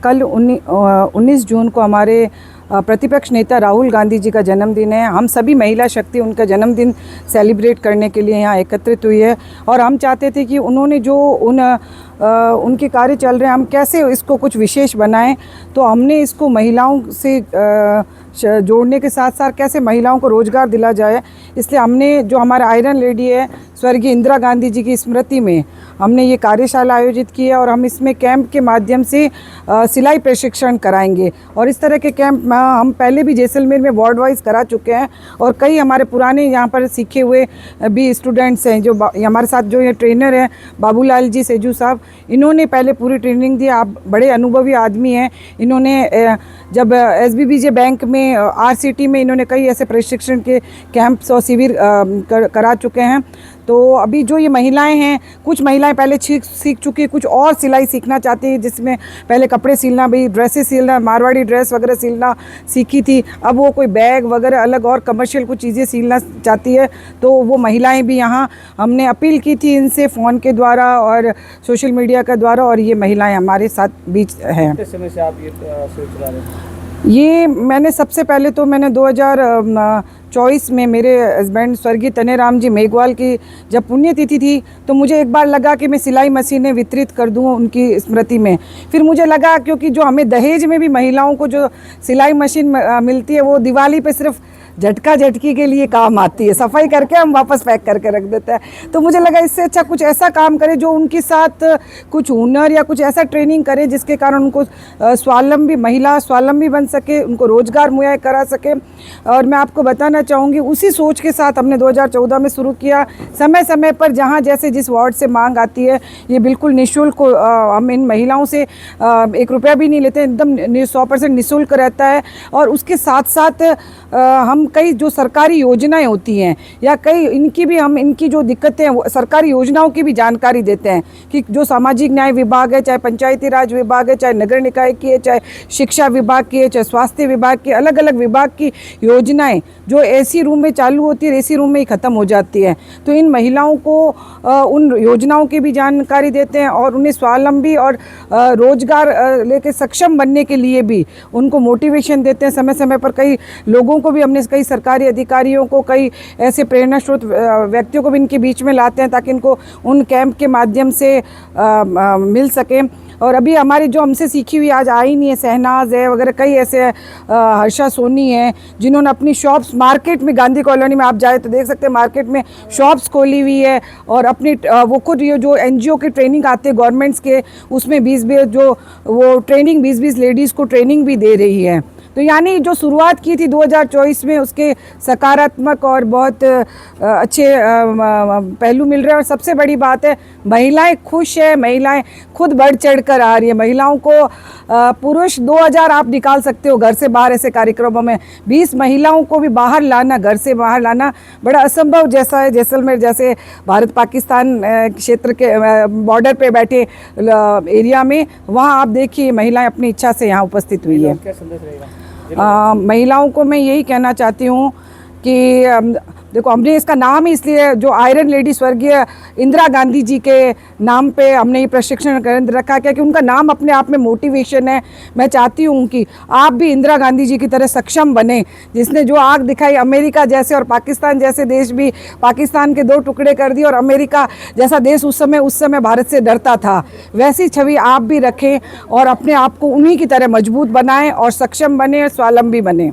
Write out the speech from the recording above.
कल 19 जून को हमारे प्रतिपक्ष नेता राहुल गांधी जी का जन्मदिन है। हम सभी महिला शक्ति उनका जन्मदिन सेलिब्रेट करने के लिए यहाँ एकत्रित हुई है और हम चाहते थे कि उन्होंने जो उनके कार्य चल रहे हैं, हम कैसे इसको कुछ विशेष बनाएं। तो हमने इसको महिलाओं से जोड़ने के साथ साथ कैसे महिलाओं को रोज़गार दिला जाए, इसलिए हमने जो हमारा आयरन लेडी है स्वर्गीय इंदिरा गांधी जी की स्मृति में हमने ये कार्यशाला आयोजित की है और हम इसमें कैंप के माध्यम से सिलाई प्रशिक्षण कराएंगे। और इस तरह के कैंप हम पहले भी जैसलमेर में वार्ड वाइज करा चुके हैं और कई हमारे पुराने यहाँ पर सीखे हुए भी स्टूडेंट्स हैं जो हमारे साथ जो ये ट्रेनर हैं बाबूलाल जी सेजू साहब, इन्होंने पहले पूरी ट्रेनिंग दी। आप बड़े अनुभवी आदमी हैं। इन्होंने जब SBBJ बैंक में RCT में इन्होंने कई ऐसे प्रशिक्षण के कैंप्स और शिविर करा चुके हैं। तो अभी जो ये महिलाएं हैं, कुछ महिलाएं पहले सीख चुकी, कुछ और सिलाई सीखना चाहती हैं, जिसमें पहले कपड़े सिलना, भी ड्रेसेस सिलना, मारवाड़ी ड्रेस वगैरह सिलना सीखी थी। अब वो कोई बैग वगैरह अलग और कमर्शियल कुछ चीज़ें सिलना चाहती है। तो वो महिलाएं भी यहाँ हमने अपील की थी इनसे फ़ोन के द्वारा और सोशल मीडिया के द्वारा, और ये महिलाएं हमारे साथ बीच हैं। किस समय से आप ये सोच रहे हैं? ये मैंने सबसे पहले तो मैंने 2024 में मेरे हस्बैंड स्वर्गीय तनेराम जी मेघवाल की जब पुण्यतिथि थी, तो मुझे एक बार लगा कि मैं सिलाई मशीनें वितरित कर दूं उनकी स्मृति में। फिर मुझे लगा क्योंकि जो हमें दहेज में भी महिलाओं को जो सिलाई मशीन मिलती है वो दिवाली पे सिर्फ झटका झटकी के लिए काम आती है, सफाई करके हम वापस पैक करके रख देते हैं। तो मुझे लगा इससे अच्छा कुछ ऐसा काम करे जो उनके साथ कुछ हुनर या कुछ ऐसा ट्रेनिंग करे जिसके कारण उनको महिला स्वावलंबी बन सके, उनको रोज़गार मुहैया करा सके। और मैं आपको बताना चाहूँगी उसी सोच के साथ हमने 2014 में शुरू किया। समय समय पर जहाँ जैसे जिस वार्ड से मांग आती है, ये बिल्कुल निःशुल्क हम इन महिलाओं से 1 रुपया भी नहीं लेते, एकदम 100% निःशुल्क रहता है। और उसके साथ साथ हम कई जो सरकारी योजनाएं होती हैं या कई इनकी जो दिक्कतें हैं, सरकारी योजनाओं की भी जानकारी देते हैं कि जो सामाजिक न्याय विभाग है, चाहे पंचायती राज विभाग है, चाहे नगर निकाय की है, चाहे शिक्षा विभाग की है, चाहे स्वास्थ्य विभाग की, अलग अलग विभाग की योजनाएं जो एसी रूम में चालू होती है, एसी रूम में ही ख़त्म हो जाती है। तो इन महिलाओं को उन योजनाओं की भी जानकारी देते हैं और उन्हें स्वावलंबी और रोजगार लेके सक्षम बनने के लिए भी उनको मोटिवेशन देते हैं। समय समय पर कई लोगों को भी हमने, कई सरकारी अधिकारियों को, कई ऐसे प्रेरणा स्रोत व्यक्तियों को भी इनके बीच में लाते हैं ताकि इनको उन कैंप के माध्यम से मिल सके। और अभी हमारी जो हमसे सीखी हुई आज आई नहीं है, शहनाज है वगैरह, कई ऐसे हर्षा सोनी है जिन्होंने अपनी शॉप्स मार्केट में, गांधी कॉलोनी में आप जाए तो देख सकते हैं मार्केट में शॉप्स खोली हुई है और अपनी वो खुद ये जो NGO की ट्रेनिंग आते हैं गवर्नमेंट्स के, उसमें 20-20 जो वो ट्रेनिंग 20-20 लेडीज़ को ट्रेनिंग भी दे रही है। तो यानी जो शुरुआत की थी 2024 में, उसके सकारात्मक और बहुत अच्छे पहलू मिल रहे हैं। और सबसे बड़ी बात है महिलाएं खुश है, महिलाएं खुद बढ़ चढ़ कर आ रही है। महिलाओं को पुरुष 2000 आप निकाल सकते हो घर से बाहर ऐसे कार्यक्रमों में, 20 महिलाओं को भी बाहर लाना, घर से बाहर लाना बड़ा असंभव जैसा है। जैसलमेर जैसे भारत पाकिस्तान क्षेत्र के बॉर्डर पे बैठे एरिया में, वहाँ आप देखिए महिलाएं अपनी इच्छा से यहाँ उपस्थित हुई है। क्या संदेश रहेगा? महिलाओं को मैं यही कहना चाहती हूँ कि देखो, हमने इसका नाम ही इसलिए जो आयरन लेडी स्वर्गीय इंदिरा गांधी जी के नाम पे हमने ये प्रशिक्षण केंद्र रखा, क्योंकि उनका नाम अपने आप में मोटिवेशन है। मैं चाहती हूँ कि आप भी इंदिरा गांधी जी की तरह सक्षम बने, जिसने जो आग दिखाई अमेरिका जैसे और पाकिस्तान जैसे देश भी, पाकिस्तान के 2 टुकड़े कर दिए और अमेरिका जैसा देश उस समय भारत से डरता था, वैसी छवि आप भी रखें और अपने आप को उन्हीं की तरह मजबूत बनाएं और सक्षम बने, स्वावलंबी बने।